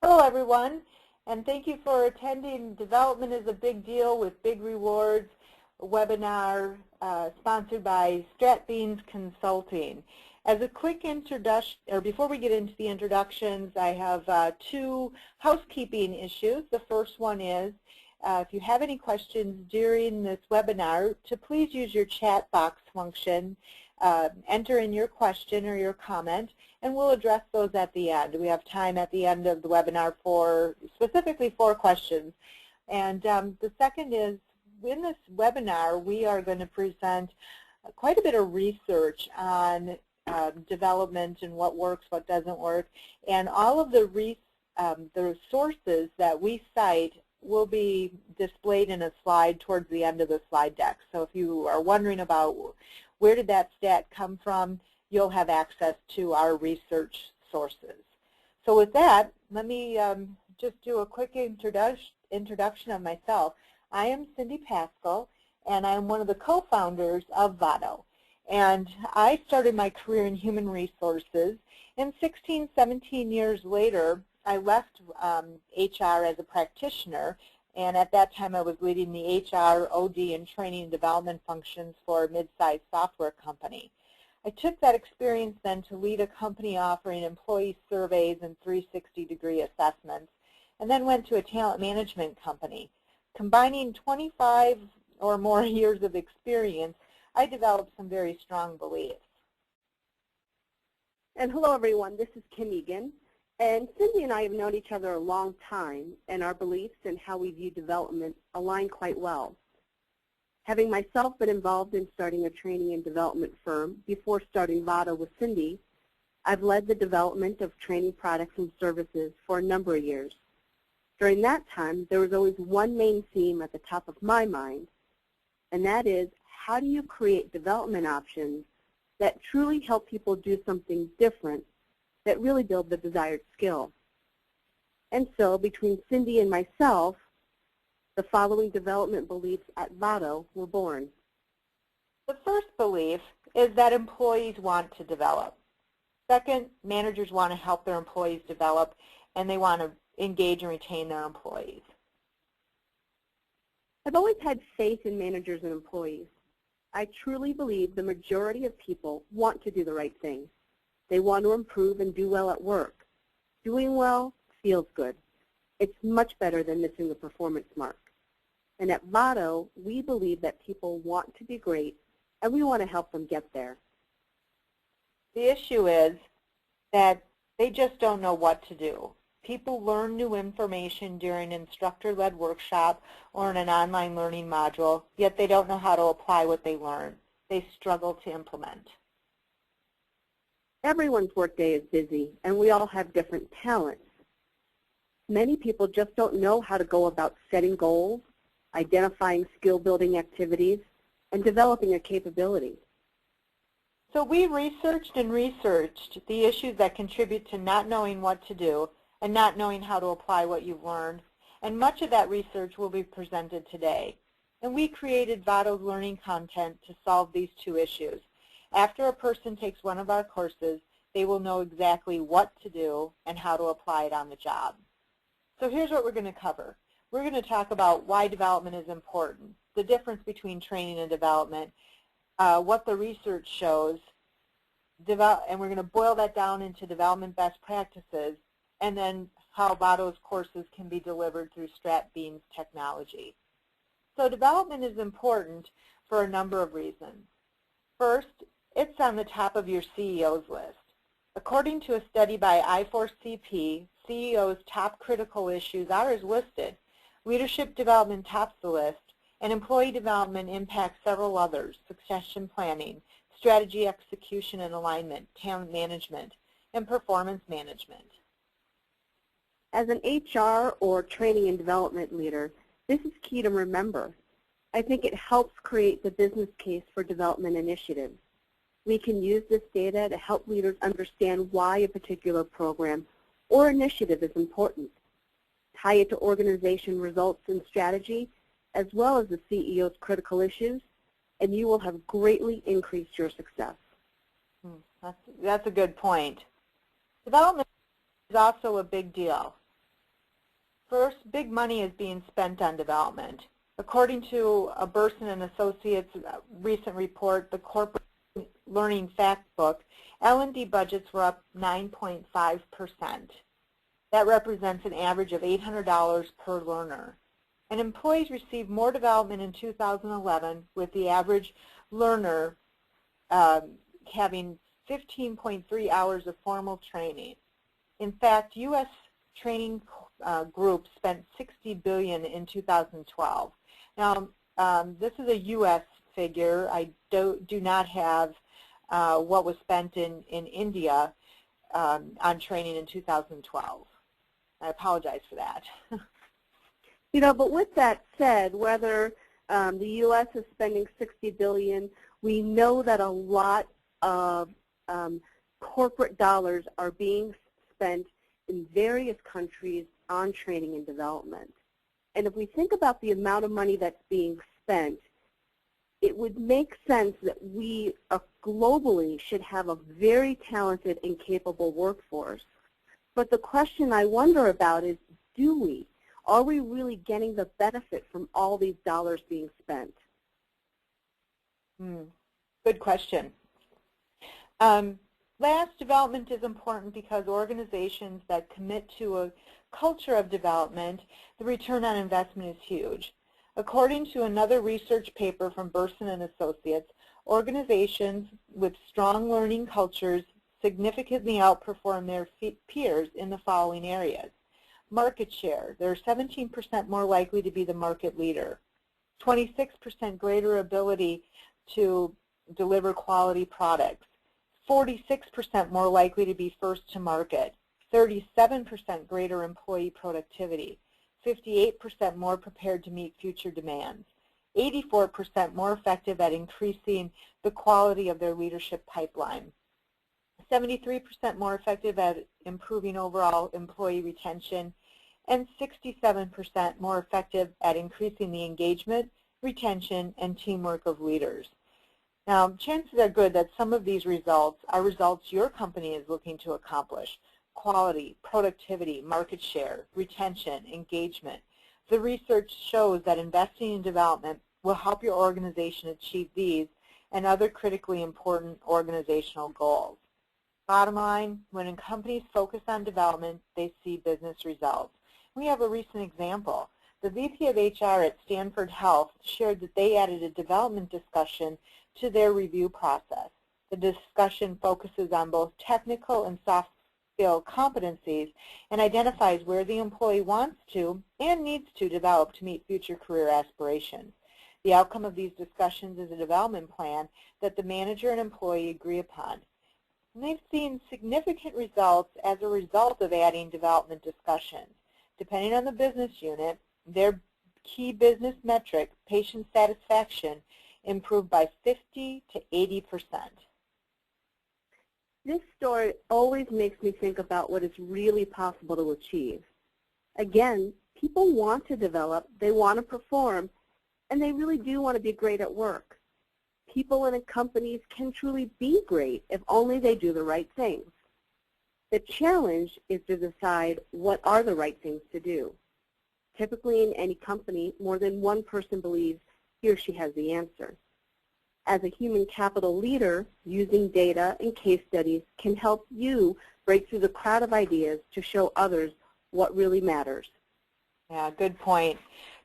Hello everyone, and thank you for attending Development is a Big Deal with Big Rewards webinar sponsored by Stratbeans Consulting. As a quick introduction, or before we get into the introductions, I have two housekeeping issues. The first one is if you have any questions during this webinar, to please use your chat box function, enter in your question or your comment, and we'll address those at the end. We have time at the end of the webinar for specifically 4 questions. And the second is, in this webinar, we are going to present quite a bit of research on development and what works, what doesn't work, and all of the sources that we cite will be displayed in a slide towards the end of the slide deck. So if you are wondering about where did that stat come from, you'll have access to our research sources. So with that, let me just do a quick introduction of myself. I am Cindy Pascal, and I'm one of the co-founders of Vado. And I started my career in human resources, and 16, 17 years later, I left HR as a practitioner, and at that time I was leading the HR, OD, and training and development functions for a mid-sized software company. I took that experience then to lead a company offering employee surveys and 360-degree assessments, and then went to a talent management company. Combining 25 or more years of experience, I developed some very strong beliefs. And hello everyone, this is Kim Egan. And Cindy and I have known each other a long time, and our beliefs and how we view development align quite well. Having myself been involved in starting a training and development firm before starting Vado with Cindy, I've led the development of training products and services for a number of years. During that time, there was always one main theme at the top of my mind, and that is, how do you create development options that truly help people do something different that really build the desired skill? And so between Cindy and myself, the following development beliefs at Vado were born. The first belief is that employees want to develop. Second, managers want to help their employees develop, and they want to engage and retain their employees. I've always had faith in managers and employees. I truly believe the majority of people want to do the right thing. They want to improve and do well at work. Doing well feels good. It's much better than missing the performance mark. And at Vado, we believe that people want to be great, and we want to help them get there. The issue is that they just don't know what to do. People learn new information during an instructor-led workshop or in an online learning module, yet they don't know how to apply what they learn. They struggle to implement. Everyone's workday is busy, and we all have different talents. Many people just don't know how to go about setting goals, identifying skill-building activities, and developing a capability. So we researched and researched the issues that contribute to not knowing what to do and not knowing how to apply what you've learned, and much of that research will be presented today. And we created Vado's learning content to solve these 2 issues. After a person takes one of our courses, they will know exactly what to do and how to apply it on the job. So here's what we're going to cover. We're going to talk about why development is important, the difference between training and development, what the research shows, and we're going to boil that down into development best practices, and then how Vado's courses can be delivered through Stratbeans technology. So development is important for a number of reasons. First, it's on the top of your CEO's list. According to a study by I4CP, CEO's top critical issues are as listed. Leadership development tops the list, and employee development impacts several others: succession planning, strategy execution and alignment, talent management, and performance management. As an HR or training and development leader, this is key to remember. I think it helps create the business case for development initiatives. We can use this data to help leaders understand why a particular program or initiative is important, tie it to organization results and strategy, as well as the CEO's critical issues, and you will have greatly increased your success. That's a good point. Development is also a big deal. First, big money is being spent on development. According to a Burson and Associates recent report, the Corporate Learning Fact Book, L&D budgets were up 9.5%. That represents an average of $800 per learner. And employees received more development in 2011, with the average learner having 15.3 hours of formal training. In fact, U.S. training groups spent $60 billion in 2012. Now, this is a U.S. figure. I do not have what was spent in India on training in 2012. I apologize for that. You know, but with that said, whether the U.S. is spending $60 billion, we know that a lot of corporate dollars are being spent in various countries on training and development. And if we think about the amount of money that's being spent, it would make sense that we globally should have a very talented and capable workforce. But the question I wonder about is, do we? Are we really getting the benefit from all these dollars being spent? Good question. Last, development is important because organizations that commit to a culture of development, the return on investment is huge. According to another research paper from Burson and Associates, organizations with strong learning cultures significantly outperform their peers in the following areas. Market share, they're 17% more likely to be the market leader. 26% greater ability to deliver quality products. 46% more likely to be first to market. 37% greater employee productivity. 58% more prepared to meet future demands. 84% more effective at increasing the quality of their leadership pipeline. 73% more effective at improving overall employee retention, and 67% more effective at increasing the engagement, retention, and teamwork of leaders. Now, chances are good that some of these results are results your company is looking to accomplish. Quality, productivity, market share, retention, engagement. The research shows that investing in development will help your organization achieve these and other critically important organizational goals. Bottom line, when companies focus on development, they see business results. We have a recent example. The VP of HR at Stanford Health shared that they added a development discussion to their review process. The discussion focuses on both technical and soft skill competencies and identifies where the employee wants to and needs to develop to meet future career aspirations. The outcome of these discussions is a development plan that the manager and employee agree upon. And they've seen significant results as a result of adding development discussions. Depending on the business unit, their key business metric, patient satisfaction, improved by 50 to 80%. This story always makes me think about what is really possible to achieve. Again, people want to develop, they want to perform, and they really do want to be great at work. People in companies can truly be great if only they do the right things. The challenge is to decide what are the right things to do. Typically in any company, more than one person believes he or she has the answer. As a human capital leader, using data and case studies can help you break through the crowd of ideas to show others what really matters. Yeah, good point.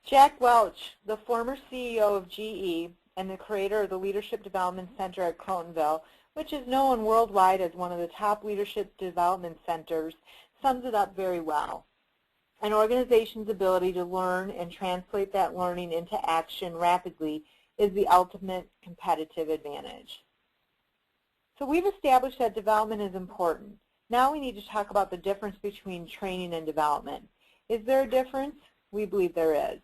Jack Welch, the former CEO of GE and the creator of the Leadership Development Center at Crotonville, which is known worldwide as one of the top leadership development centers, sums it up very well. An organization's ability to learn and translate that learning into action rapidly is the ultimate competitive advantage. So we've established that development is important. Now we need to talk about the difference between training and development. Is there a difference? We believe there is.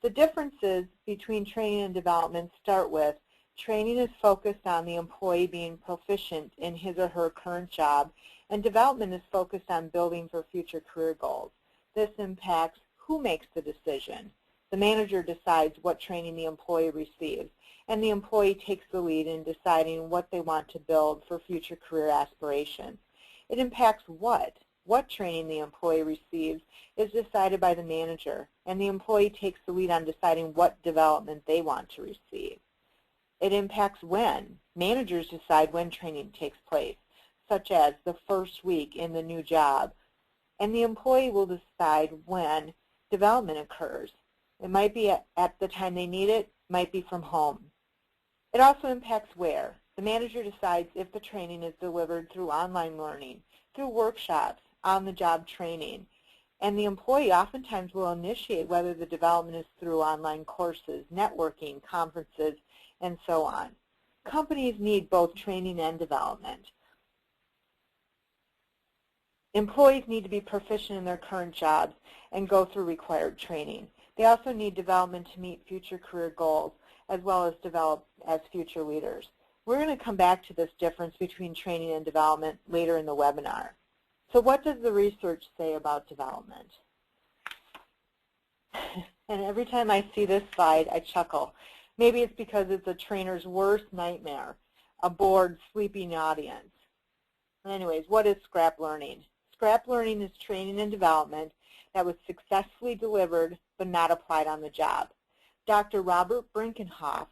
The differences between training and development start with training is focused on the employee being proficient in his or her current job, and development is focused on building for future career goals. This impacts who makes the decision. The manager decides what training the employee receives, and the employee takes the lead in deciding what they want to build for future career aspirations. It impacts what. What training the employee receives is decided by the manager, and the employee takes the lead on deciding what development they want to receive. It impacts when. Managers decide when training takes place, such as the first week in the new job, and the employee will decide when development occurs. It might be at the time they need it, might be from home. It also impacts where. The manager decides if the training is delivered through online learning, through workshops, on-the-job training, and the employee oftentimes will initiate whether the development is through online courses, networking, conferences, and so on. Companies need both training and development. Employees need to be proficient in their current jobs and go through required training. They also need development to meet future career goals as well as develop as future leaders. We're going to come back to this difference between training and development later in the webinar. So what does the research say about development? And every time I see this slide, I chuckle. Maybe it's because it's a trainer's worst nightmare, a bored, sleeping audience. Anyways, what is scrap learning? Scrap learning is training and development that was successfully delivered but not applied on the job. Dr. Robert Brinkenhoff,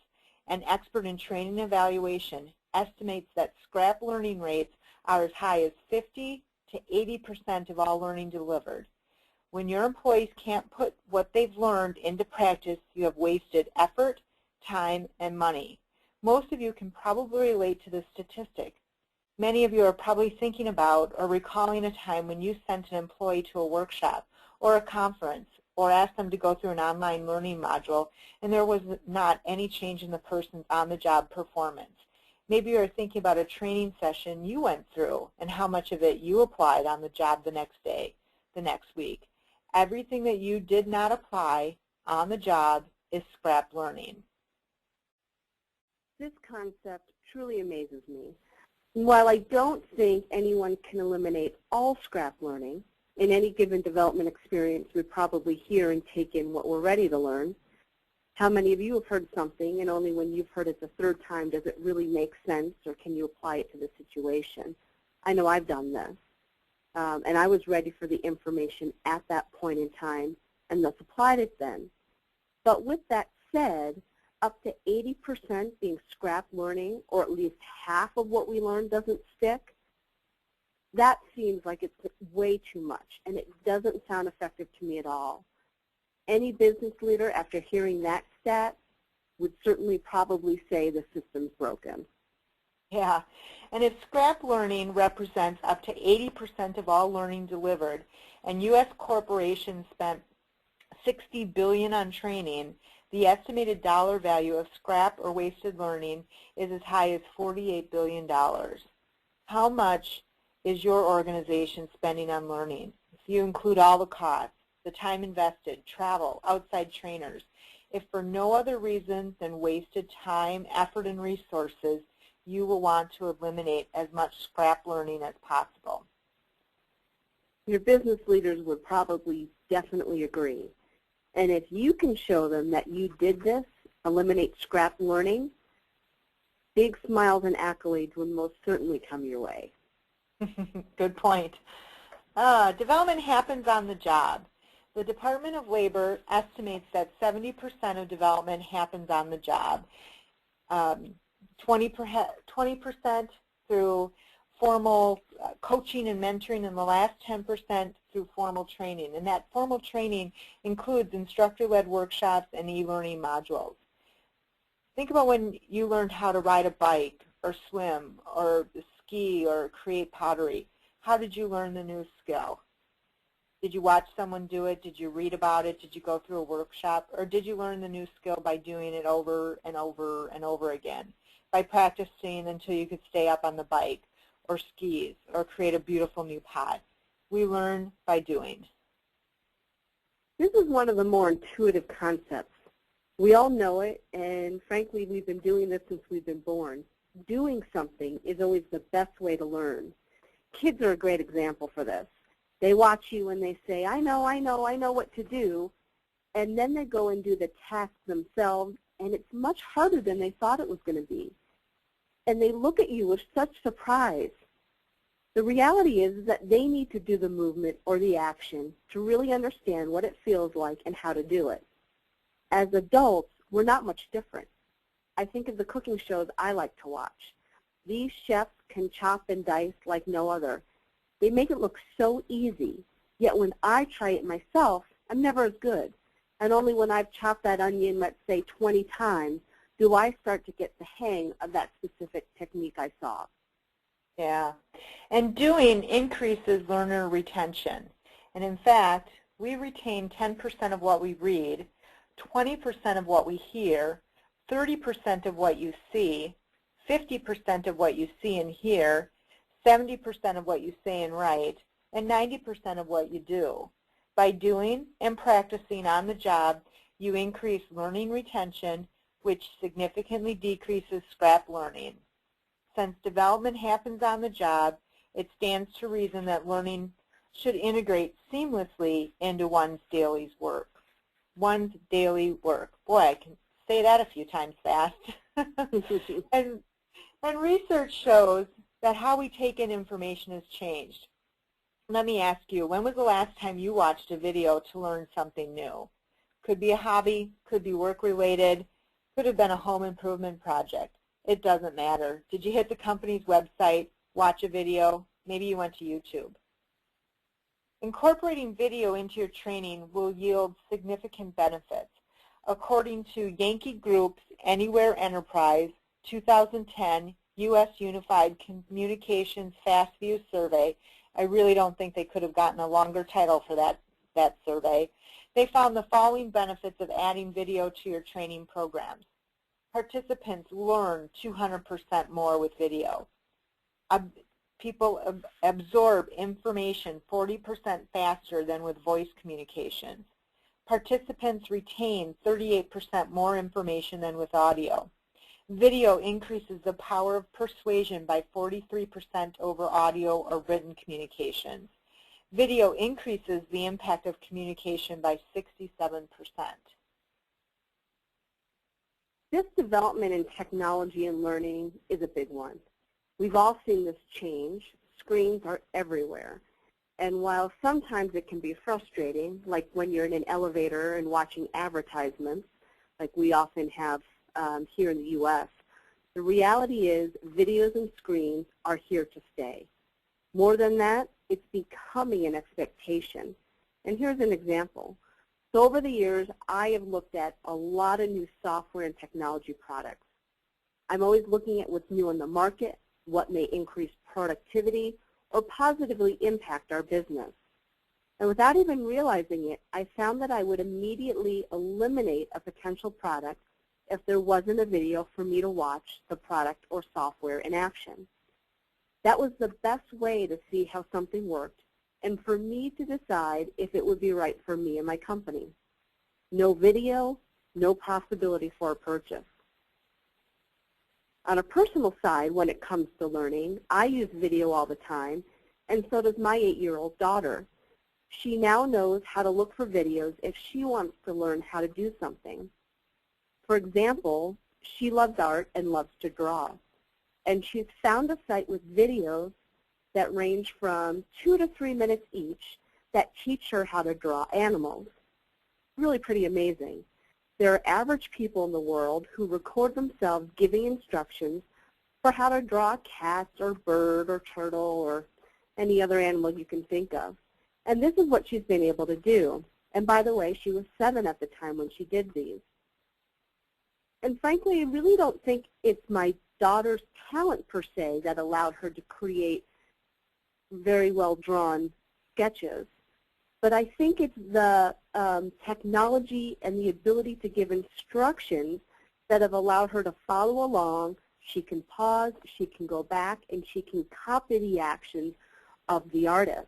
an expert in training and evaluation, estimates that scrap learning rates are as high as 50 to 80% of all learning delivered. When your employees can't put what they've learned into practice, you have wasted effort, time, and money. Most of you can probably relate to this statistic. Many of you are probably thinking about or recalling a time when you sent an employee to a workshop or a conference or asked them to go through an online learning module and there was not any change in the person's on-the-job performance. Maybe you're thinking about a training session you went through and how much of it you applied on the job the next day, the next week. Everything that you did not apply on the job is scrap learning. This concept truly amazes me. While I don't think anyone can eliminate all scrap learning, in any given development experience we probably hear and take in what we're ready to learn. How many of you have heard something and only when you've heard it the third time does it really make sense or can you apply it to the situation? I know I've done this. And I was ready for the information at that point in time and thus applied it then. But with that said, up to 80% being scrap learning, or at least half of what we learn doesn't stick, that seems like it's way too much, and it doesn't sound effective to me at all. Any business leader, after hearing that stat, would certainly probably say the system's broken. Yeah, and if scrap learning represents up to 80% of all learning delivered, and U.S. corporations spent $60 billion on training, the estimated dollar value of scrap or wasted learning is as high as $48 billion. How much is your organization spending on learning? If you include all the costs, the time invested, travel, outside trainers, if for no other reason than wasted time, effort, and resources, you will want to eliminate as much scrap learning as possible. Your business leaders would probably definitely agree. And if you can show them that you did this, eliminate scrap learning, big smiles and accolades will most certainly come your way. Good point. Development happens on the job. The Department of Labor estimates that 70% of development happens on the job. 20% through formal coaching and mentoring, and the last 10% through formal training. And that formal training includes instructor-led workshops and e-learning modules. Think about when you learned how to ride a bike or swim or ski or create pottery. How did you learn the new skill? Did you watch someone do it? Did you read about it? Did you go through a workshop? Or did you learn the new skill by doing it over and over and over again, by practicing until you could stay up on the bike or skis or create a beautiful new pot? We learn by doing. This is one of the more intuitive concepts. We all know it, and frankly, we've been doing this since we've been born. Doing something is always the best way to learn. Kids are a great example for this. They watch you and they say, I know what to do, and then they go and do the task themselves, and it's much harder than they thought it was going to be. And they look at you with such surprise. The reality is that they need to do the movement or the action to really understand what it feels like and how to do it. As adults, we're not much different. I think of the cooking shows I like to watch. These chefs can chop and dice like no other. They make it look so easy, yet when I try it myself, I'm never as good. And only when I've chopped that onion, let's say 20 times, do I start to get the hang of that specific technique I saw. Yeah, and doing increases learner retention. And in fact, we retain 10% of what we read, 20% of what we hear, 30% of what you see, 50% of what you see and hear, 70% of what you say and write, and 90% of what you do. By doing and practicing on the job, you increase learning retention, which significantly decreases scrap learning. Since development happens on the job, it stands to reason that learning should integrate seamlessly into one's daily work. One's daily work. Boy, I can say that a few times fast. and research shows that how we take in information has changed. Let me ask you, when was the last time you watched a video to learn something new? Could be a hobby, could be work-related, could have been a home improvement project. It doesn't matter. Did you hit the company's website, watch a video? Maybe you went to YouTube. Incorporating video into your training will yield significant benefits. According to Yankee Group's Anywhere Enterprise 2010 U.S. Unified Communications Fast View Survey, I really don't think they could have gotten a longer title for that survey. They found the following benefits of adding video to your training programs. Participants learn 200% more with video. People absorb information 40% faster than with voice communications. Participants retain 38% more information than with audio. Video increases the power of persuasion by 43% over audio or written communications. Video increases the impact of communication by 67%. This development in technology and learning is a big one. We've all seen this change. Screens are everywhere. And while sometimes it can be frustrating, like when you're in an elevator and watching advertisements, like we often have here in the U.S., the reality is videos and screens are here to stay. More than that, it's becoming an expectation. And here's an example. So over the years, I have looked at a lot of new software and technology products. I'm always looking at what's new in the market, what may increase productivity, or positively impact our business. And without even realizing it, I found that I would immediately eliminate a potential product if there wasn't a video for me to watch the product or software in action. That was the best way to see how something worked and for me to decide if it would be right for me and my company. No video, no possibility for a purchase. On a personal side, when it comes to learning, I use video all the time, and so does my 8-year-old daughter. She now knows how to look for videos if she wants to learn how to do something. For example, she loves art and loves to draw, and she's found a site with videos that range from 2 to 3 minutes each that teach her how to draw animals. Really pretty amazing. There are average people in the world who record themselves giving instructions for how to draw a cat or bird or turtle or any other animal you can think of. And this is what she's been able to do. And by the way, she was 7 at the time when she did these. And frankly, I really don't think it's my daughter's talent per se that allowed her to create very well-drawn sketches. But I think it's the technology and the ability to give instructions that have allowed her to follow along. She can pause, she can go back, and she can copy the actions of the artist.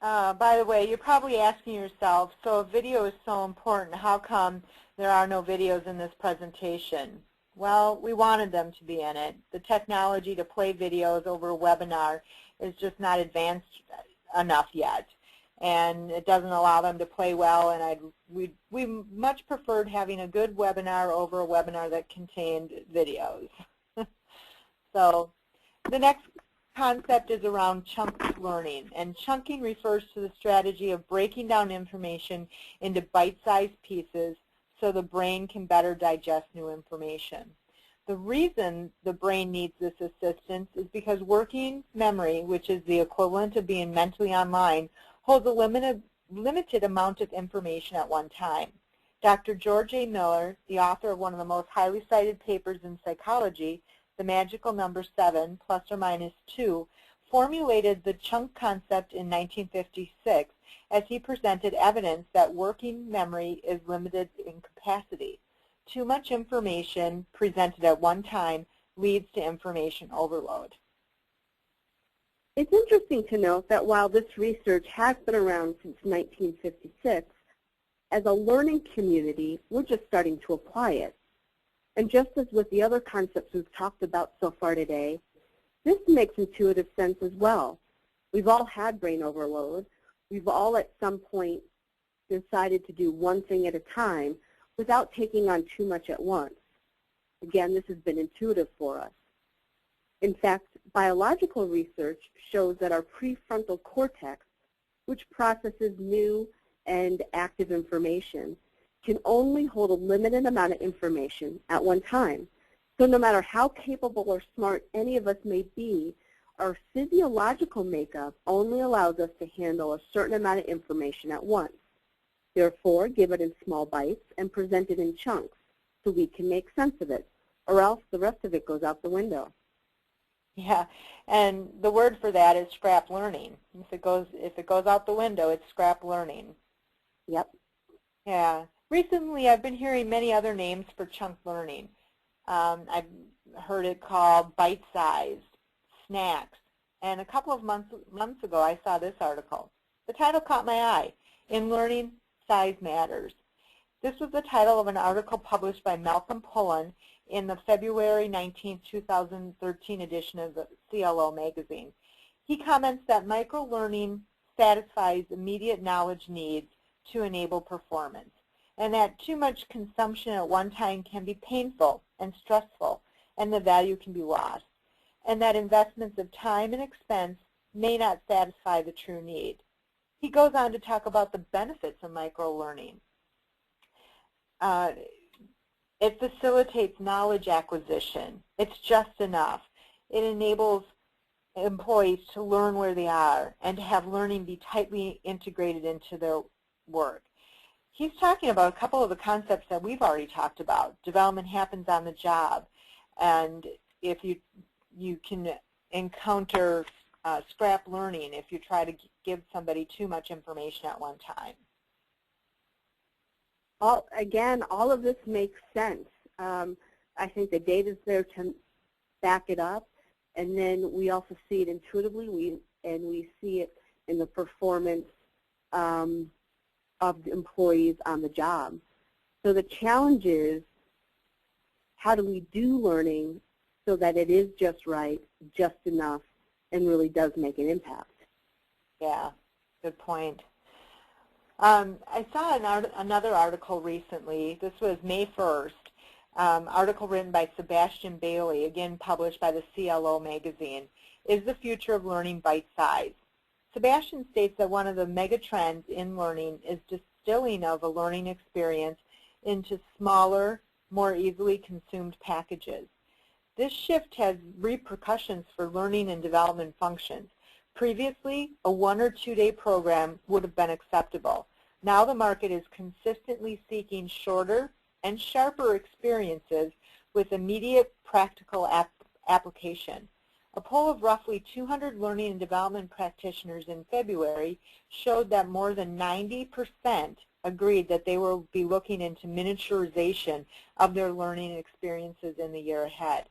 By the way, you're probably asking yourself, so if video is so important, how come there are no videos in this presentation? Well, we wanted them to be in it. The technology to play videos over a webinar is just not advanced enough yet, and it doesn't allow them to play well, and we much preferred having a good webinar over a webinar that contained videos. So The next concept is around chunk learning, and chunking refers to the strategy of breaking down information into bite-sized pieces so the brain can better digest new information. The reason the brain needs this assistance is because working memory, which is the equivalent of being mentally online, holds a limited amount of information at one time. Dr. George A. Miller, the author of one of the most highly cited papers in psychology, The Magical Number 7, plus or minus 2, formulated the chunk concept in 1956 as he presented evidence that working memory is limited in capacity. Too much information presented at one time leads to information overload. It's interesting to note that while this research has been around since 1956, as a learning community, we're just starting to apply it. And just as with the other concepts we've talked about so far today, this makes intuitive sense as well. We've all had brain overload. We've all at some point decided to do one thing at a time without taking on too much at once. Again, this has been intuitive for us. In fact, biological research shows that our prefrontal cortex, which processes new and active information, can only hold a limited amount of information at one time. So no matter how capable or smart any of us may be, our physiological makeup only allows us to handle a certain amount of information at once. Therefore, give it in small bites and present it in chunks so we can make sense of it, or else the rest of it goes out the window. Yeah, and the word for that is scrap learning. If it goes out the window, it's scrap learning. Yep. Yeah. Recently, I've been hearing many other names for chunk learning. I've heard it called bite-sized, snacks, and a couple of months ago, I saw this article. The title caught my eye. In Learning, Size Matters. This was the title of an article published by Malcolm Pullen in the February 19, 2013 edition of the CLO magazine. He comments that micro-learning satisfies immediate knowledge needs to enable performance, and that too much consumption at one time can be painful and stressful, and the value can be lost, and that investments of time and expense may not satisfy the true need. He goes on to talk about the benefits of micro-learning. It facilitates knowledge acquisition. It's just enough. It enables employees to learn where they are and to have learning be tightly integrated into their work. He's talking about a couple of the concepts that we've already talked about. Development happens on the job, and if you can encounter scrap learning if you try to give somebody too much information at one time. Again, all of this makes sense. I think the data's there to back it up, and then we also see it intuitively, we see it in the performance of the employees on the job. So the challenge is, how do we do learning so that it is just right, just enough, and really does make an impact? Yeah, good point. I saw another article recently. This was May 1st, article written by Sebastian Bailey, again published by the CLO magazine. Is the future of learning bite-sized? Sebastian states that one of the mega trends in learning is distilling of a learning experience into smaller, more easily consumed packages. This shift has repercussions for learning and development functions. Previously, a 1- or 2-day program would have been acceptable. Now the market is consistently seeking shorter and sharper experiences with immediate practical application. A poll of roughly 200 learning and development practitioners in February showed that more than 90% agreed that they will be looking into miniaturization of their learning experiences in the year ahead.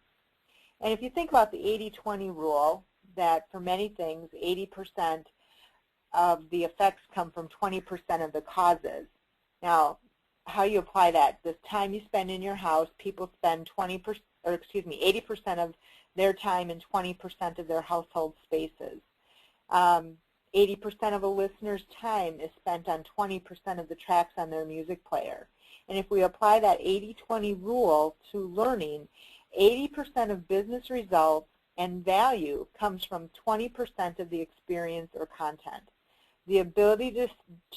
And if you think about the 80-20 rule, that for many things, 80% of the effects come from 20% of the causes. Now, how you apply that, the time you spend in your house, people spend 80% of their time in 20% of their household spaces. 80% of a listener's time is spent on 20% of the tracks on their music player. And if we apply that 80-20 rule to learning, 80% of business results and value comes from 20% of the experience or content. The ability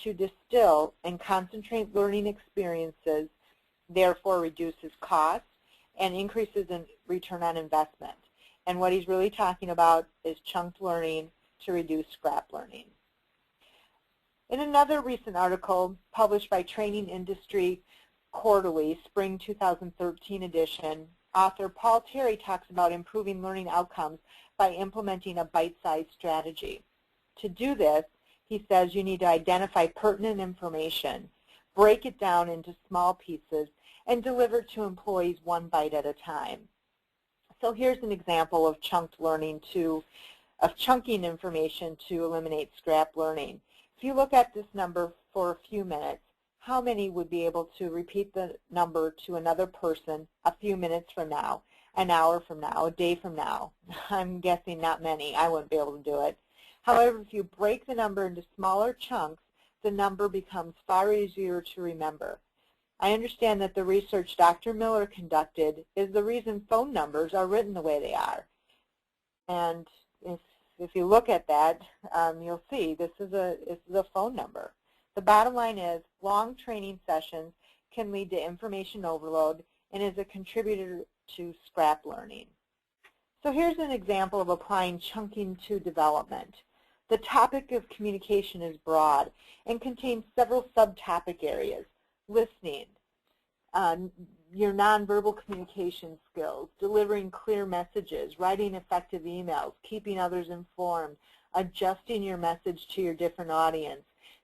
to distill and concentrate learning experiences therefore reduces costs and increases in return on investment. And what he's really talking about is chunked learning to reduce scrap learning. In another recent article published by Training Industry Quarterly, Spring 2013 edition, author Paul Terry talks about improving learning outcomes by implementing a bite-sized strategy. To do this, he says you need to identify pertinent information, break it down into small pieces, and deliver to employees one bite at a time. So here's an example of chunked learning of chunking information to eliminate scrap learning. If you look at this number for a few minutes, how many would be able to repeat the number to another person a few minutes from now, an hour from now, a day from now? I'm guessing not many. I wouldn't be able to do it. However, if you break the number into smaller chunks, the number becomes far easier to remember. I understand that the research Dr. Miller conducted is the reason phone numbers are written the way they are. And if you look at that, you'll see this is a phone number. The bottom line is long training sessions can lead to information overload and is a contributor to scrap learning. So here's an example of applying chunking to development. The topic of communication is broad and contains several subtopic areas: listening, your nonverbal communication skills, delivering clear messages, writing effective emails, keeping others informed, adjusting your message to your different audience,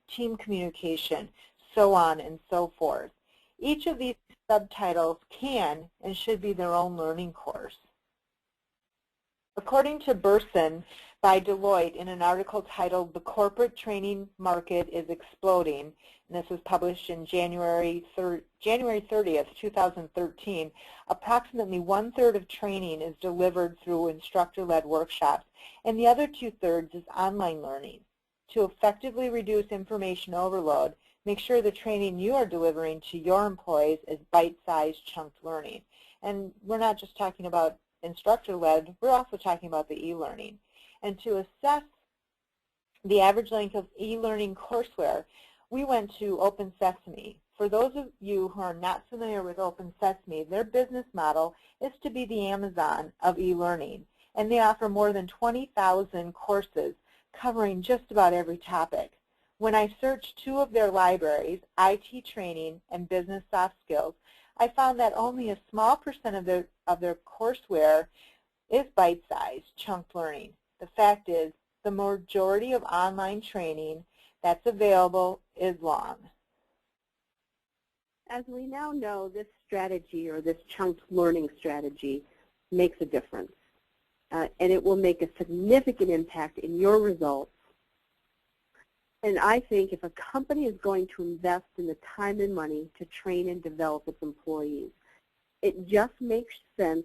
team communication, so on and so forth. Each of these subtitles can and should be their own learning course. According to Burson by Deloitte in an article titled "The Corporate Training Market is Exploding," and this was published in January 30th, 2013, approximately 1/3 of training is delivered through instructor-led workshops, and the other 2/3 is online learning. To effectively reduce information overload, make sure the training you are delivering to your employees is bite-sized chunked learning. And we're not just talking about instructor-led, we're also talking about the e-learning. And to assess the average length of e-learning courseware, we went to Open Sesame. For those of you who are not familiar with Open Sesame, their business model is to be the Amazon of e-learning, and they offer more than 20,000 courses covering just about every topic. When I searched two of their libraries, IT training and business soft skills, I found that only a small percent of their courseware is bite-sized, chunked learning. The fact is, the majority of online training that's available is long. As we now know, this strategy, or this chunked learning strategy, makes a difference. And it will make a significant impact in your results. And I think if a company is going to invest in the time and money to train and develop its employees, it just makes sense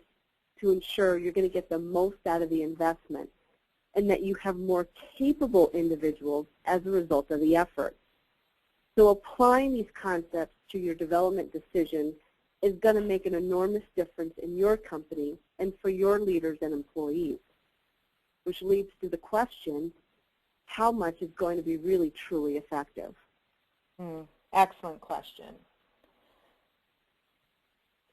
to ensure you're going to get the most out of the investment and that you have more capable individuals as a result of the effort. So applying these concepts to your development decisions is going to make an enormous difference in your company and for your leaders and employees, which leads to the question, how much is going to be really, truly effective? Excellent question.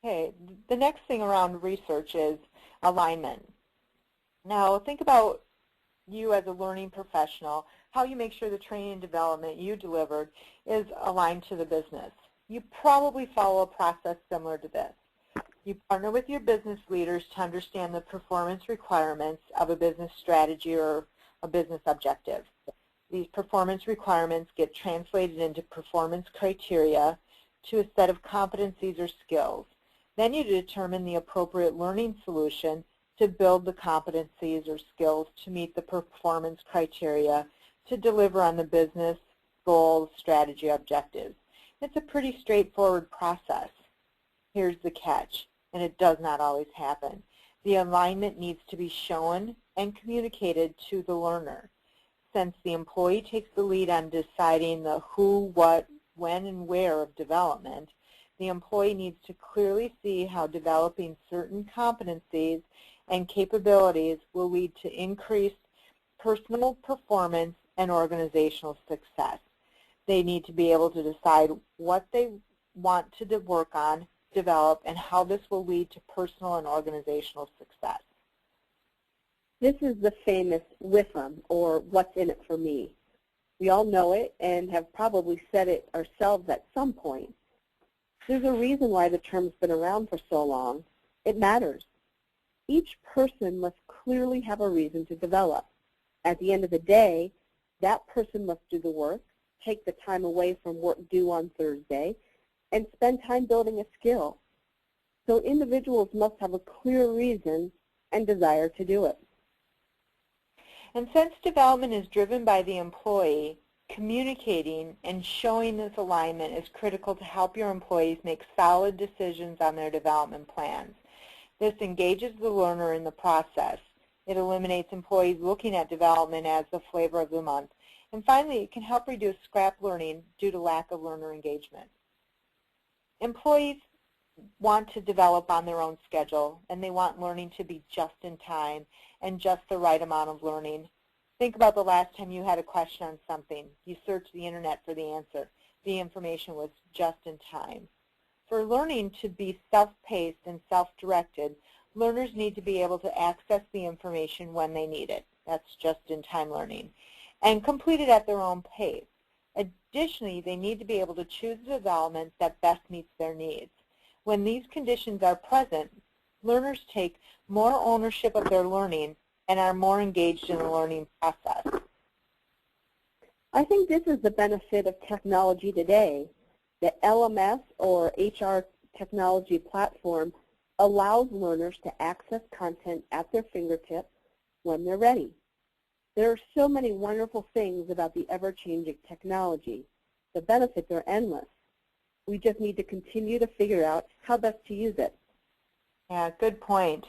Okay, the next thing around research is alignment. Now, think about you as a learning professional, how you make sure the training and development you delivered is aligned to the business. You probably follow a process similar to this. You partner with your business leaders to understand the performance requirements of a business strategy or a business objective. These performance requirements get translated into performance criteria to a set of competencies or skills. Then you determine the appropriate learning solution to build the competencies or skills to meet the performance criteria to deliver on the business goals, strategy, objectives. It's a pretty straightforward process. Here's the catch, and it does not always happen. The alignment needs to be shown and communicated to the learner. Since the employee takes the lead on deciding the who, what, when, and where of development, the employee needs to clearly see how developing certain competencies and capabilities will lead to increased personal performance and organizational success. They need to be able to decide what they want to work on, develop, and how this will lead to personal and organizational success. This is the famous WIFM, or what's in it for me. We all know it and have probably said it ourselves at some point. There's a reason why the term's been around for so long. It matters. Each person must clearly have a reason to develop. At the end of the day, that person must do the work, take the time away from work due on Thursday, and spend time building a skill. So individuals must have a clear reason and desire to do it. And since development is driven by the employee, communicating and showing this alignment is critical to help your employees make solid decisions on their development plans. This engages the learner in the process. It eliminates employees looking at development as the flavor of the month. And finally, it can help reduce scrap learning due to lack of learner engagement. Employees want to develop on their own schedule, and they want learning to be just in time and just the right amount of learning. Think about the last time you had a question on something. You searched the internet for the answer. The information was just in time. For learning to be self-paced and self-directed, learners need to be able to access the information when they need it. That's just-in-time learning. And complete it at their own pace. Additionally, they need to be able to choose the development that best meets their needs. When these conditions are present, learners take more ownership of their learning and are more engaged in the learning process. I think this is the benefit of technology today. The LMS or HR technology platform allows learners to access content at their fingertips when they're ready. There are so many wonderful things about the ever-changing technology. The benefits are endless. We just need to continue to figure out how best to use it. Yeah, good point.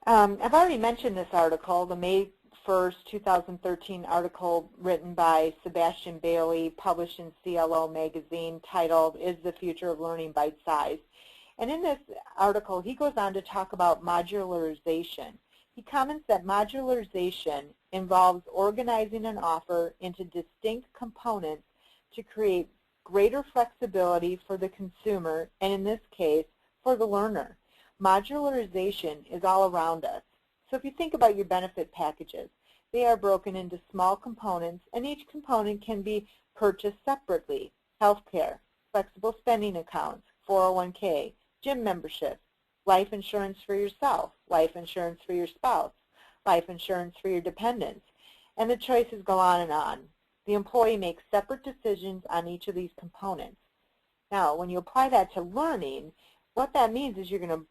I've already mentioned this article, the May 1st, 2013 article written by Sebastian Bailey, published in CLO magazine, titled, "Is the Future of Learning Bite-Sized?" And in this article, he goes on to talk about modularization. He comments that modularization involves organizing an offer into distinct components to create greater flexibility for the consumer, and in this case, for the learner. Modularization is all around us. So if you think about your benefit packages, they are broken into small components, and each component can be purchased separately. Healthcare, flexible spending accounts, 401k, gym memberships, life insurance for yourself, life insurance for your spouse, life insurance for your dependents, and the choices go on and on. The employee makes separate decisions on each of these components. Now, when you apply that to learning, what that means is you're going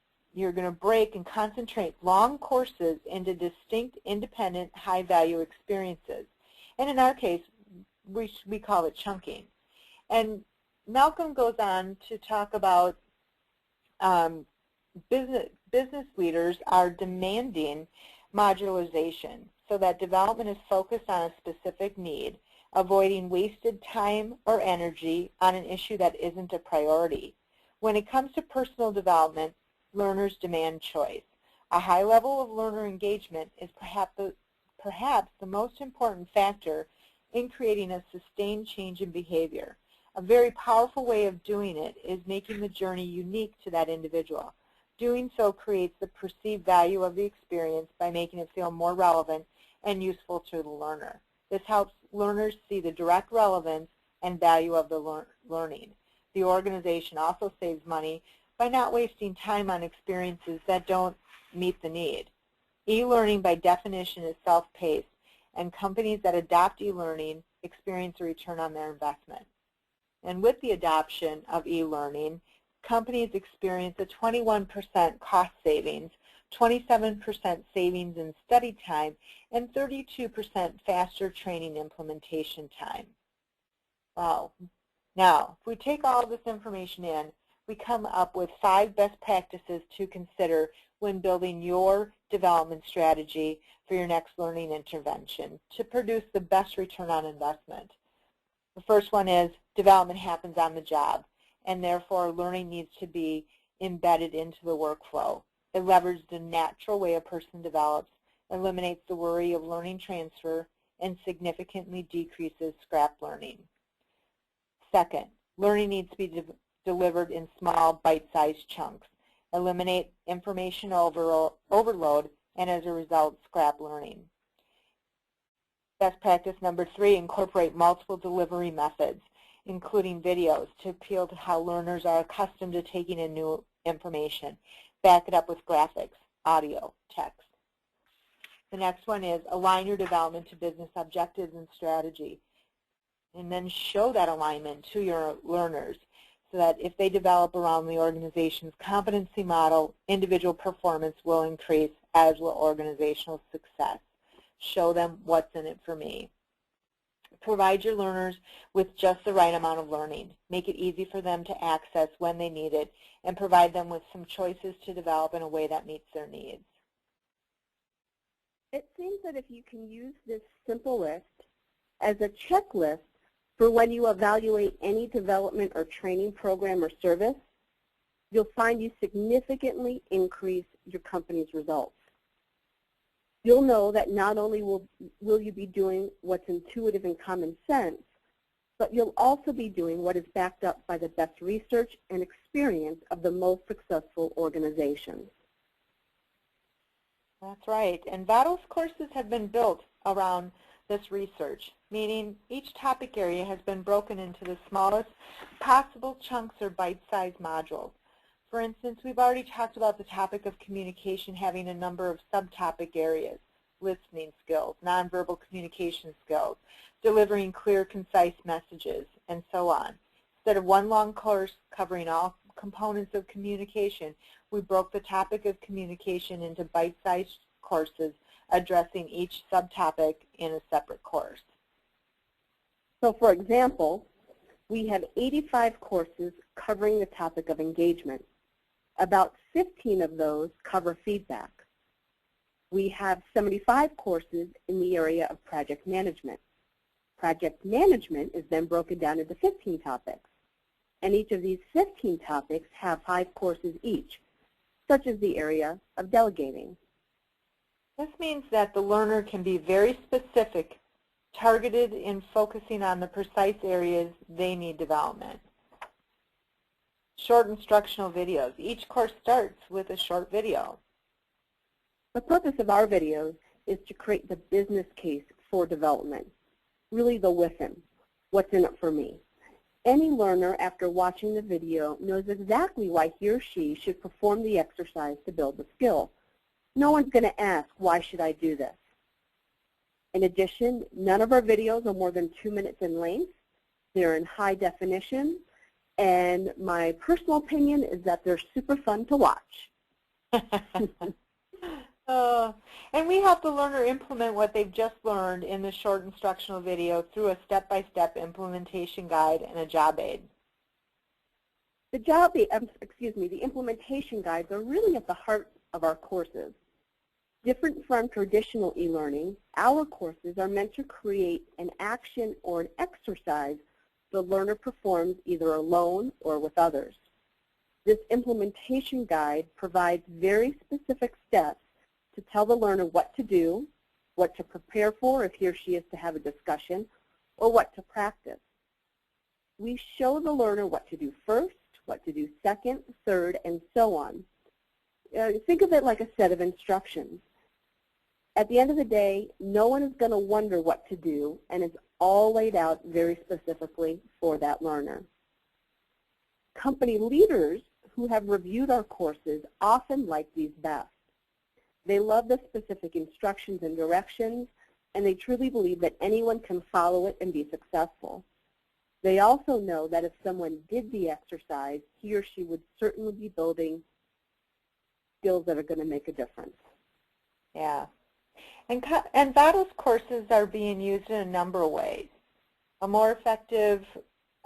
to break and concentrate long courses into distinct, independent, high-value experiences. And in our case, we call it chunking. And Malcolm goes on to talk about business leaders are demanding modularization so that development is focused on a specific need, avoiding wasted time or energy on an issue that isn't a priority. When it comes to personal development, learners demand choice. A high level of learner engagement is perhaps the most important factor in creating a sustained change in behavior. A very powerful way of doing it is making the journey unique to that individual. Doing so creates the perceived value of the experience by making it feel more relevant and useful to the learner. This helps learners see the direct relevance and value of the learning. The organization also saves money by not wasting time on experiences that don't meet the need. E-learning by definition is self-paced, and companies that adopt e-learning experience a return on their investment. And with the adoption of e-learning, companies experience a 21% cost savings, 27% savings in study time, and 32% faster training implementation time. Wow. Now, if we take all this information in, we come up with 5 best practices to consider when building your development strategy for your next learning intervention to produce the best return on investment. The first one is development happens on the job, and therefore learning needs to be embedded into the workflow. It leverages the natural way a person develops, eliminates the worry of learning transfer, and significantly decreases scrap learning. Second, learning needs to be delivered in small, bite-sized chunks. Eliminate information overload, and as a result, scrap learning. Best practice number 3, incorporate multiple delivery methods, including videos, to appeal to how learners are accustomed to taking in new information. Back it up with graphics, audio, text. The next one is align your development to business objectives and strategy, and then show that alignment to your learners so that if they develop around the organization's competency model, individual performance will increase, as will organizational success. Show them what's in it for me. Provide your learners with just the right amount of learning. Make it easy for them to access when they need it, and provide them with some choices to develop in a way that meets their needs. It seems that if you can use this simple list as a checklist for when you evaluate any development or training program or service, you'll find you significantly increase your company's results. You'll know that not only will you be doing what's intuitive and common sense, but you'll also be doing what is backed up by the best research and experience of the most successful organizations. That's right. And Vado's courses have been built around this research, meaning each topic area has been broken into the smallest possible chunks or bite-sized modules. For instance, we've already talked about the topic of communication having a number of subtopic areas: listening skills, nonverbal communication skills, delivering clear, concise messages, and so on. Instead of one long course covering all components of communication, we broke the topic of communication into bite-sized courses addressing each subtopic in a separate course. So for example, we have 85 courses covering the topic of engagement. About 15 of those cover feedback. We have 75 courses in the area of project management. Project management is then broken down into 15 topics. And each of these 15 topics have 5 courses each, such as the area of delegating. This means that the learner can be very specific, targeted in focusing on the precise areas they need development. Short instructional videos. Each course starts with a short video. The purpose of our videos is to create the business case for development, really the within, what's in it for me. Any learner, after watching the video, knows exactly why he or she should perform the exercise to build the skill. No one's going to ask, why should I do this? In addition, none of our videos are more than 2 minutes in length. They're in high definition. And my personal opinion is that they're super fun to watch. And we help the learner implement what they've just learned in the short instructional video through a step-by-step implementation guide and a job aid. The implementation guides are really at the heart of our courses. Different from traditional e-learning, our courses are meant to create an action or an exercise the learner performs either alone or with others. This implementation guide provides very specific steps to tell the learner what to do, what to prepare for if he or she is to have a discussion, or what to practice. We show the learner what to do first, what to do second, third, and so on. Think of it like a set of instructions. At the end of the day, no one is going to wonder what to do, and it's all laid out very specifically for that learner. Company leaders who have reviewed our courses often like these best. They love the specific instructions and directions, and they truly believe that anyone can follow it and be successful. They also know that if someone did the exercise, he or she would certainly be building skills that are going to make a difference. Yeah. And Vado's courses are being used in a number of ways. A more effective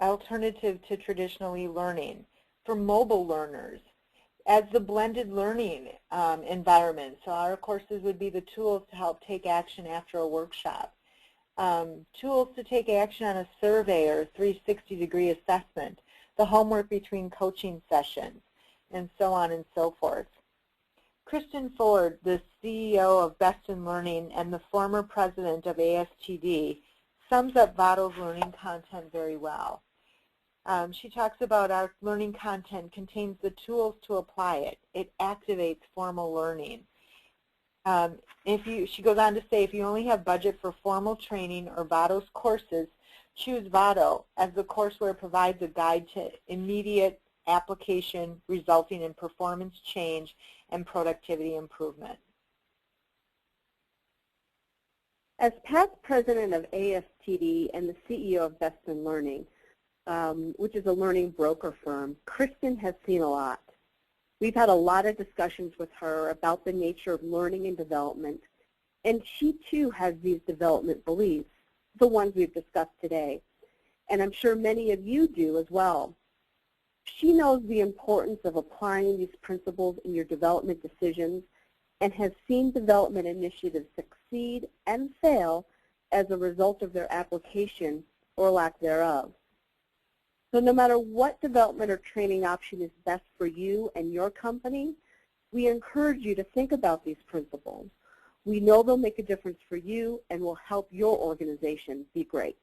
alternative to traditional e-learning for mobile learners as the blended learning environment. So our courses would be the tools to help take action after a workshop, tools to take action on a survey or a 360-degree assessment, the homework between coaching sessions, and so on and so forth. Kristen Ford, the CEO of Best in Learning and the former president of ASTD, sums up Vado's learning content very well. She talks about our learning content contains the tools to apply it. It activates formal learning. She goes on to say, if you only have budget for formal training or Vado's courses, choose Vado, as the courseware provides a guide to immediate application resulting in performance change and productivity improvement. As past president of ASTD and the CEO of Best in Learning, which is a learning broker firm, Kristen has seen a lot. We've had a lot of discussions with her about the nature of learning and development, and she too has these development beliefs, the ones we've discussed today, and I'm sure many of you do as well. She knows the importance of applying these principles in your development decisions and has seen development initiatives succeed and fail as a result of their application or lack thereof. So no matter what development or training option is best for you and your company, we encourage you to think about these principles. We know they'll make a difference for you and will help your organization be great.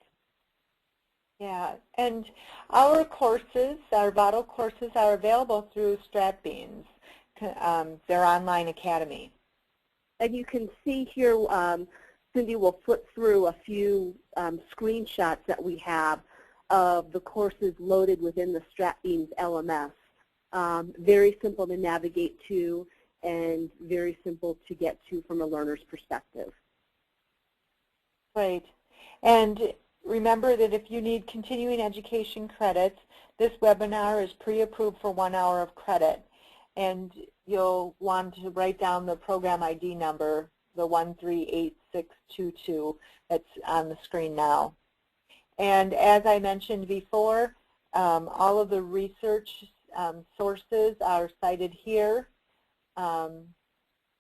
Yeah, and our courses, our Vado courses, are available through Stratbeans, their online academy. And you can see here, Cindy will flip through a few screenshots that we have of the courses loaded within the Stratbeans LMS. Very simple to navigate to and very simple to get to from a learner's perspective. Right. And remember that if you need continuing education credits, this webinar is pre-approved for 1 hour of credit. And you'll want to write down the program ID number, the 138622 that's on the screen now. And as I mentioned before, all of the research sources are cited here. And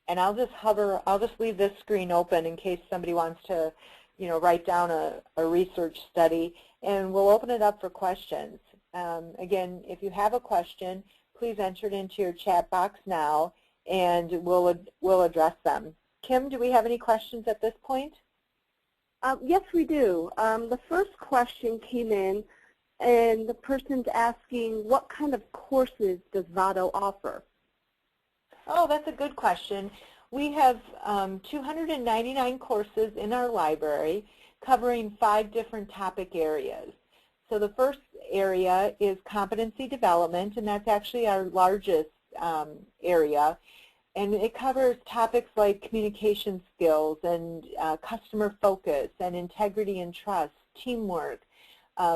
I'll just leave this screen open in case somebody wants to write down a research study, and we'll open it up for questions. Again, if you have a question, please enter it into your chat box now, and we'll address them. Kim, do we have any questions at this point? Yes, we do. The first question came in, and the person's asking, what kind of courses does Vado offer? Oh, that's a good question. We have 299 courses in our library covering 5 different topic areas. So the first area is competency development, and that's actually our largest area. And it covers topics like communication skills and customer focus and integrity and trust, teamwork,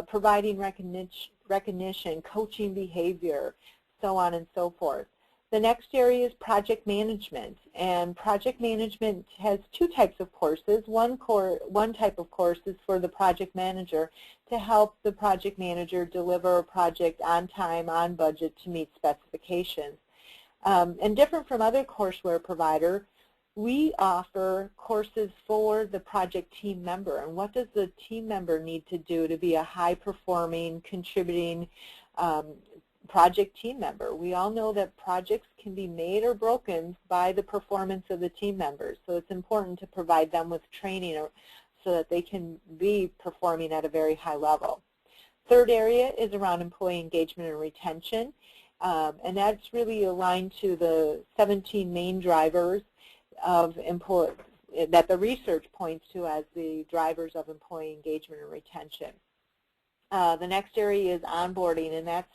providing recognition, coaching behavior, so on and so forth. The next area is project management, and project management has 2 types of courses. One type of course is for the project manager to help the project manager deliver a project on time, on budget, to meet specifications. And different from other courseware provider, we offer courses for the project team member. And what does the team member need to do to be a high-performing, contributing project team member? We all know that projects can be made or broken by the performance of the team members, so it's important to provide them with training so that they can be performing at a very high level. Third area is around employee engagement and retention, and that's really aligned to the 17 main drivers of that the research points to as the drivers of employee engagement and retention. The next area is onboarding, and that's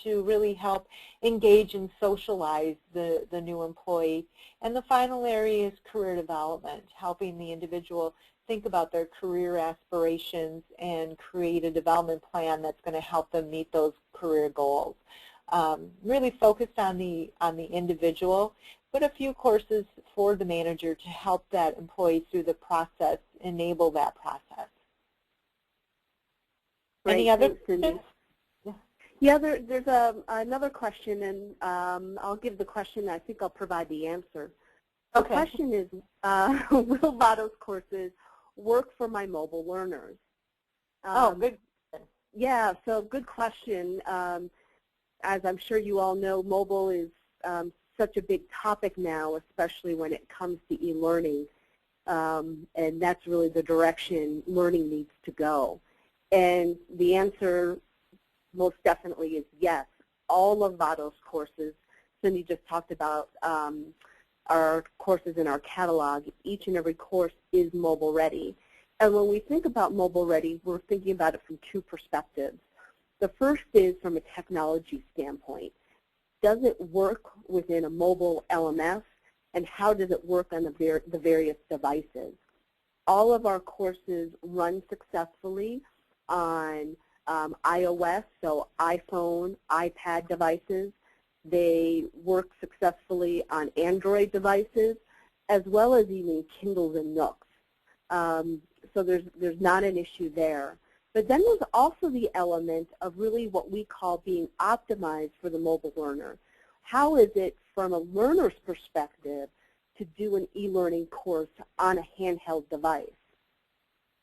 to really help engage and socialize the new employee. And the final area is career development, helping the individual think about their career aspirations and create a development plan that's going to help them meet those career goals. Really focused on the individual, but a few courses for the manager to help that employee through the process, enable that process. Great. Any other questions? Yeah, there's another question, and I'll give the question. I think I'll provide the answer. The question is, will Vado's courses work for my mobile learners? Oh, good. Yeah, so good question. As I'm sure you all know, mobile is such a big topic now, especially when it comes to e-learning, and that's really the direction learning needs to go. And the answer most definitely is yes. All of Vado's courses, Cindy just talked about our courses in our catalog, each and every course is mobile ready. And when we think about mobile ready, we're thinking about it from two perspectives. The first is from a technology standpoint. Does it work within a mobile LMS, and how does it work on the various devices? All of our courses run successfully on iOS, so iPhone, iPad devices. They work successfully on Android devices, as well as even Kindles and Nooks. So there's not an issue there. But then there's also the element of really what we call being optimized for the mobile learner. How is it from a learner's perspective to do an e-learning course on a handheld device?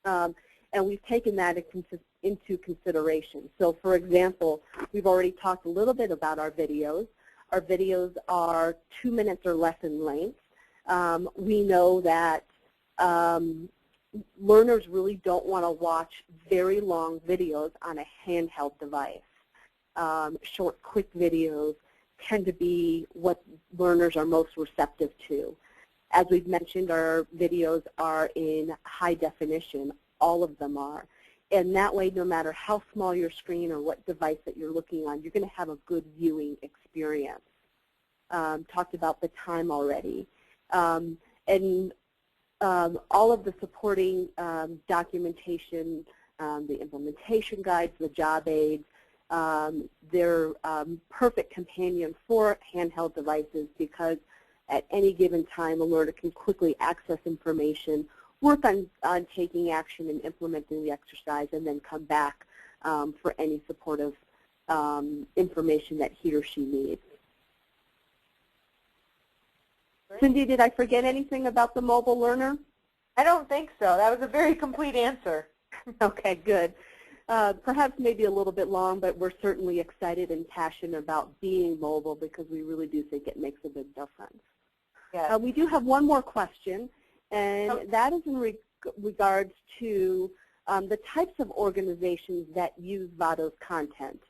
And we've taken that into consideration. So for example, we've already talked a little bit about our videos. Our videos are 2 minutes or less in length. We know that learners really don't want to watch very long videos on a handheld device. Short, quick videos tend to be what learners are most receptive to. As we've mentioned, our videos are in high definition. All of them are. And that way, no matter how small your screen or what device that you're looking on, you're going to have a good viewing experience. Talked about the time already. And all of the supporting documentation, the implementation guides, the job aids, they're perfect companion for handheld devices because at any given time a learner can quickly access information, work on taking action and implementing the exercise, and then come back for any supportive information that he or she needs. Cindy, did I forget anything about the mobile learner? I don't think so. That was a very complete answer. Okay, good. Perhaps maybe a little bit long, but we're certainly excited and passionate about being mobile because we really do think it makes a big difference. Yes. We do have one more question, and that is in regards to the types of organizations that use Vado's content.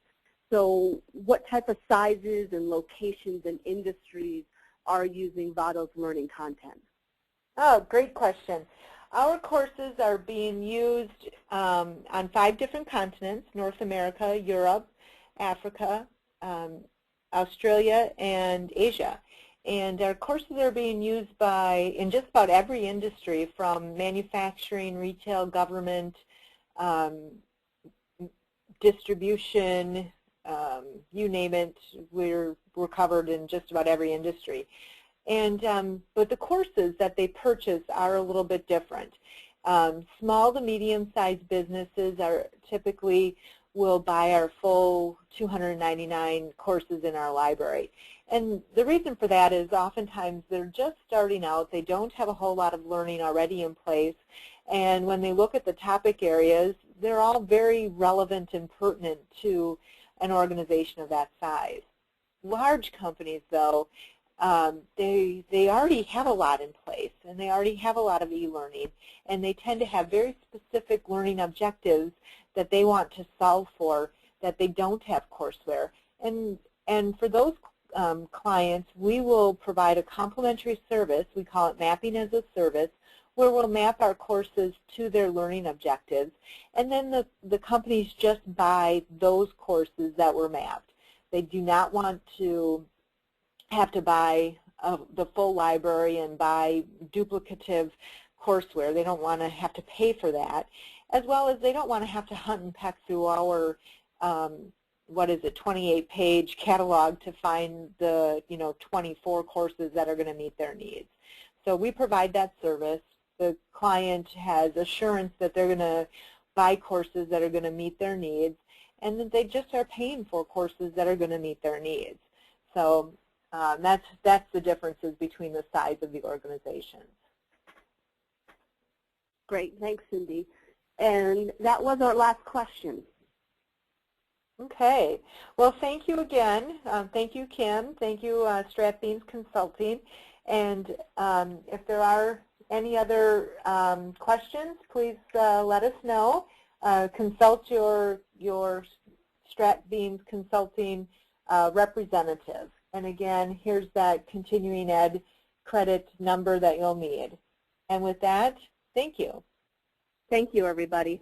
So what type of sizes and locations and industries are using Vado's learning content? Oh, great question. Our courses are being used on 5 different continents: North America, Europe, Africa, Australia, and Asia. And our courses are being used in just about every industry, from manufacturing, retail, government, distribution, you name it. We're covered in just about every industry. And but the courses that they purchase are a little bit different. Small to medium-sized businesses are typically will buy our full 299 courses in our library. And the reason for that is oftentimes they're just starting out. They don't have a whole lot of learning already in place. And when they look at the topic areas, they're all very relevant and pertinent to an organization of that size. Large companies, though, they already have a lot in place, and they already have a lot of e-learning, and they tend to have very specific learning objectives that they want to solve for that they don't have courseware. And for those clients, we will provide a complimentary service. We call it mapping as a service, where we'll map our courses to their learning objectives, and then the companies just buy those courses that were mapped. They do not want to have to buy the full library and buy duplicative courseware. They don't want to have to pay for that, as well as they don't want to have to hunt and peck through our 28-page catalog to find the 24 courses that are going to meet their needs. So we provide that service. The client has assurance that they're going to buy courses that are going to meet their needs, and that they just are paying for courses that are going to meet their needs. So that's the differences between the size of the organizations. Great, thanks, Cindy. And that was our last question. Okay. Well, thank you again. Thank you, Kim. Thank you, Stratbeans Consulting. And if there are any other questions, please let us know. Consult your Stratbeans Consulting representative. And again, here's that continuing ed credit number that you'll need. And with that, thank you. Thank you, everybody.